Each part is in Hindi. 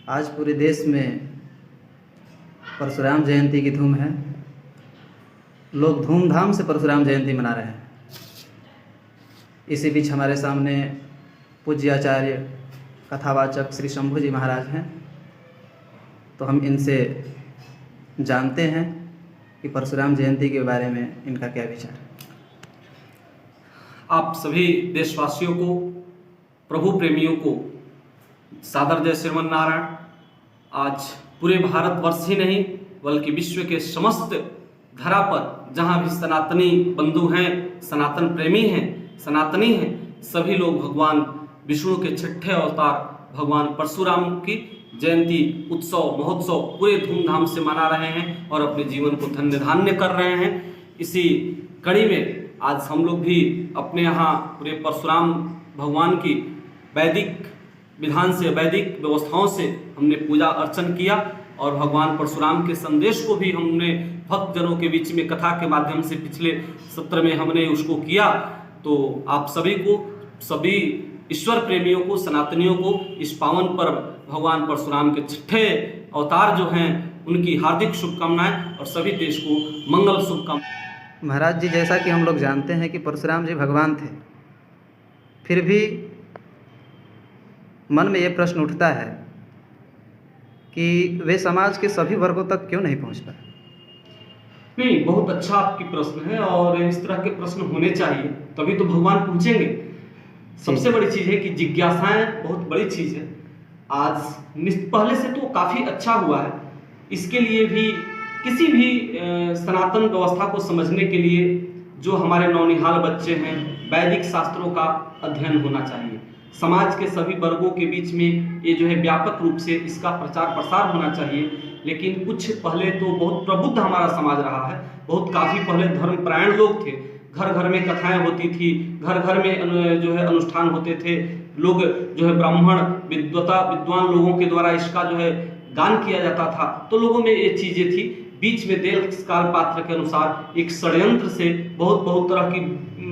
आज पूरे देश में परशुराम जयंती की धूम है। लोग धूमधाम से परशुराम जयंती मना रहे हैं। इसी बीच हमारे सामने पूज्य आचार्य कथावाचक श्री शंभू जी महाराज हैं, तो हम इनसे जानते हैं कि परशुराम जयंती के बारे में इनका क्या विचार है। आप सभी देशवासियों को, प्रभु प्रेमियों को सादर जय श्रीमन्नारायण। आज पूरे भारतवर्ष ही नहीं बल्कि विश्व के समस्त धरा पर जहाँ भी सनातनी बंधु हैं, सनातन प्रेमी हैं, सनातनी हैं, सभी लोग भगवान विष्णु के छठे अवतार भगवान परशुराम की जयंती उत्सव महोत्सव पूरे धूमधाम से मना रहे हैं और अपने जीवन को धन्य धान्य कर रहे हैं। इसी कड़ी में आज हम लोग भी अपने यहाँ पूरे परशुराम भगवान की वैदिक विधान से, वैदिक व्यवस्थाओं से हमने पूजा अर्चन किया और भगवान परशुराम के संदेश को भी हमने भक्तजनों के बीच में कथा के माध्यम से पिछले सत्र में हमने उसको किया। तो आप सभी को, सभी ईश्वर प्रेमियों को, सनातनियों को इस पावन पर्व भगवान परशुराम के छठे अवतार जो हैं उनकी हार्दिक शुभकामनाएं और सभी देश को मंगल शुभकामनाएं। महाराज जी, जैसा कि हम लोग जानते हैं कि परशुराम जी भगवान थे, फिर भी मन में ये प्रश्न उठता है कि वे समाज के सभी वर्गों तक क्यों नहीं पहुंच पाए। नहीं, बहुत अच्छा आपकी प्रश्न है और इस तरह के प्रश्न होने चाहिए, तभी तो भगवान पहुंचेंगे। सबसे बड़ी चीज है कि जिज्ञासाएं बहुत बड़ी चीज है। आज पहले से तो काफी अच्छा हुआ है। इसके लिए भी किसी भी सनातन व्यवस्था को समझने के लिए जो हमारे नौनिहाल बच्चे हैं, वैदिक शास्त्रों का अध्ययन होना चाहिए। समाज के सभी वर्गों के बीच में ये जो है व्यापक रूप से इसका प्रचार प्रसार होना चाहिए। लेकिन कुछ पहले तो बहुत प्रबुद्ध हमारा समाज रहा है। बहुत काफ़ी पहले धर्मपरायण लोग थे, घर घर में कथाएं होती थी, घर घर में जो है अनुष्ठान होते थे। लोग जो है ब्राह्मण विद्वान लोगों के द्वारा इसका जो है गान किया जाता था। तो लोगों में ये चीज़ें थी। बीच में देश काल पात्र के अनुसार एक षड्यंत्र से बहुत तरह की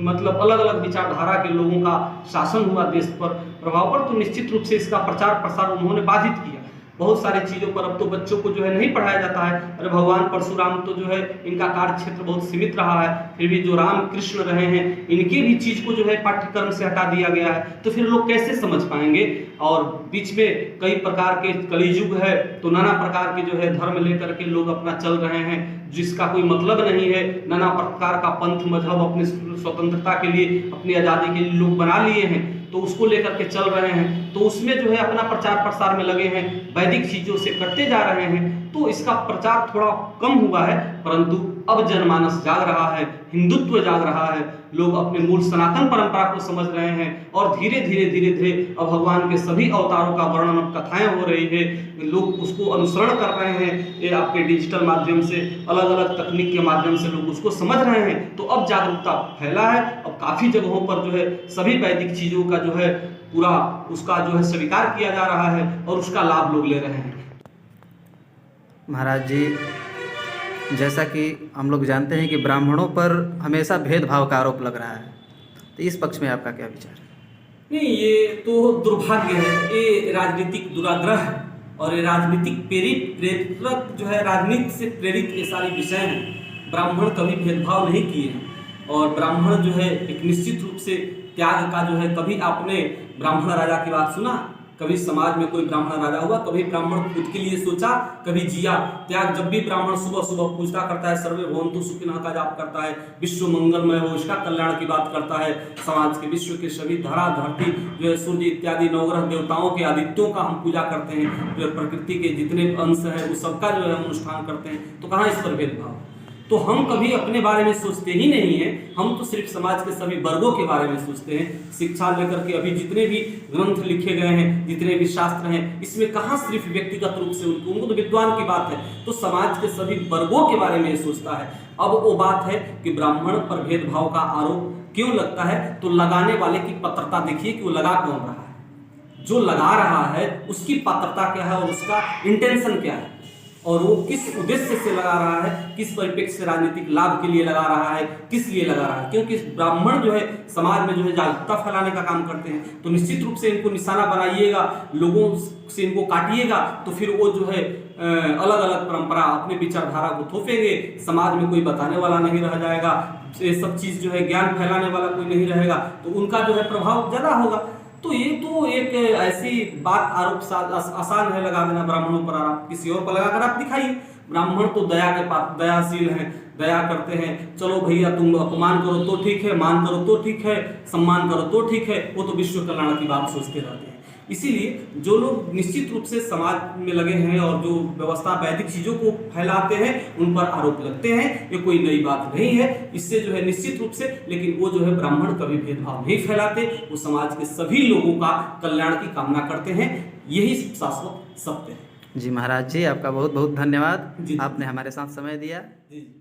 मतलब अलग अलग विचारधारा के लोगों का शासन हुआ देश पर, प्रभाव पर। तो निश्चित रूप से इसका प्रचार प्रसार उन्होंने बाधित किया। बहुत सारी चीज़ों पर अब तो बच्चों को जो है नहीं पढ़ाया जाता है। अरे भगवान परशुराम तो जो है इनका कार्य क्षेत्र बहुत सीमित रहा है, फिर भी जो राम कृष्ण रहे हैं इनकी भी चीज़ को जो है पाठ्यक्रम से हटा दिया गया है। तो फिर लोग कैसे समझ पाएंगे। और बीच में कई प्रकार के कलियुग है, तो नाना प्रकार के जो है धर्म लेकर के लोग अपना चल रहे हैं, जिसका कोई मतलब नहीं है। नाना प्रकार का पंथ मजहब अपनी स्वतंत्रता के लिए, अपनी आज़ादी के लिए लोग बना लिए हैं, तो उसको लेकर के चल रहे हैं। तो उसमें जो है अपना प्रचार प्रसार में लगे हैं, वैदिक चीज़ों से करते जा रहे हैं। तो इसका प्रचार थोड़ा कम हुआ है, परंतु अब जनमानस जाग रहा है, हिंदुत्व जाग रहा है। लोग अपने मूल सनातन परंपरा को समझ रहे हैं और धीरे धीरे अब भगवान के सभी अवतारों का वर्णन, अब कथाएं हो रही है, लोग उसको अनुसरण कर रहे हैं। ये आपके डिजिटल माध्यम से, अलग अलग तकनीक के माध्यम से लोग उसको समझ रहे हैं। तो अब जागरूकता फैला है। अब काफ़ी जगहों पर जो है सभी वैदिक चीज़ों का जो है पूरा उसका जो है स्वीकार किया जा रहा है और उसका लाभ लोग ले रहे हैं। महाराज जी, जैसा कि हम लोग जानते हैं कि ब्राह्मणों पर हमेशा भेदभाव का आरोप लग रहा है, तो इस पक्ष में आपका क्या विचार है। नहीं, ये तो दुर्भाग्य है, ये राजनीतिक दुराग्रह है और ये राजनीतिक प्रेरित जो है, राजनीति से प्रेरित ये सारे विषय हैं। ब्राह्मण कभी भेदभाव नहीं किए हैं और ब्राह्मण जो है एक निश्चित रूप से त्याग का जो है, कभी आपने ब्राह्मण राजा की बात सुना? कभी समाज में कोई ब्राह्मण राजा हुआ? कभी ब्राह्मण खुद के लिए सोचा, कभी जिया? त्याग जब भी ब्राह्मण सुबह सुबह पूजा करता है, सर्वे भवन्तु सुखिनः का जाप करता है, विश्व मंगलमय हो, इसका कल्याण की बात करता है। समाज के, विश्व के सभी धरा धरती जो है, सूर्य इत्यादि नवग्रह देवताओं के, आदित्यों का हम पूजा करते हैं। जो प्रकृति के जितने अंश हैं वो सबका जो है हम अनुष्ठान करते हैं। तो कहाँ इस पर भेदभाव? तो हम कभी अपने बारे में सोचते ही नहीं हैं। हम तो सिर्फ समाज के सभी वर्गों के बारे में सोचते हैं। शिक्षा लेकर के अभी जितने भी ग्रंथ लिखे गए हैं, जितने भी शास्त्र हैं, इसमें कहाँ सिर्फ व्यक्तिगत रूप से उनको तो विद्वान की बात है, तो समाज के सभी वर्गों के बारे में सोचता है। अब वो बात है कि ब्राह्मण पर भेदभाव का आरोप क्यों लगता है, तो लगाने वाले की पात्रता देखिए कि वो लगा कौन रहा है। जो लगा रहा है उसकी पात्रता क्या है और उसका इंटेंशन क्या है। और वो किस उद्देश्य से लगा रहा है, किस परिप्रेक्ष्य से राजनीतिक लाभ के लिए लगा रहा है, किस लिए लगा रहा है। क्योंकि ब्राह्मण जो है समाज में जो है जागरूकता फैलाने का काम करते हैं, तो निश्चित रूप से इनको निशाना बनाइएगा, लोगों से इनको काटिएगा, तो फिर वो जो है अलग अलग परंपरा अपने विचारधारा को थोपेंगे, समाज में कोई बताने वाला नहीं रह जाएगा, ये सब चीज जो है ज्ञान फैलाने वाला कोई नहीं रहेगा, तो उनका जो है प्रभाव ज्यादा होगा। तो ये तो एक ऐसी बात आरोप आसान है लगा देना ब्राह्मणों पर आरोप, किसी और पर लगाकर आप दिखाइए। ब्राह्मण तो दया के पास दयाशील हैं, दया करते हैं, चलो भैया तुम अपमान करो तो ठीक है, मान करो तो ठीक है, सम्मान करो तो ठीक है, वो तो विश्व कल्याण की बात सोचते रहते हैं। इसीलिए जो लोग निश्चित रूप से समाज में लगे हैं और जो व्यवस्था वैदिक चीजों को फैलाते हैं उन पर आरोप लगते हैं, ये कोई नई बात नहीं है। इससे जो है निश्चित रूप से, लेकिन वो जो है ब्राह्मण कभी भेदभाव नहीं फैलाते, वो समाज के सभी लोगों का कल्याण की कामना करते हैं, यही शाश्वत सत्य है। जी महाराज जी, आपका बहुत बहुत धन्यवाद, जी। आपने हमारे साथ समय दिया। जी।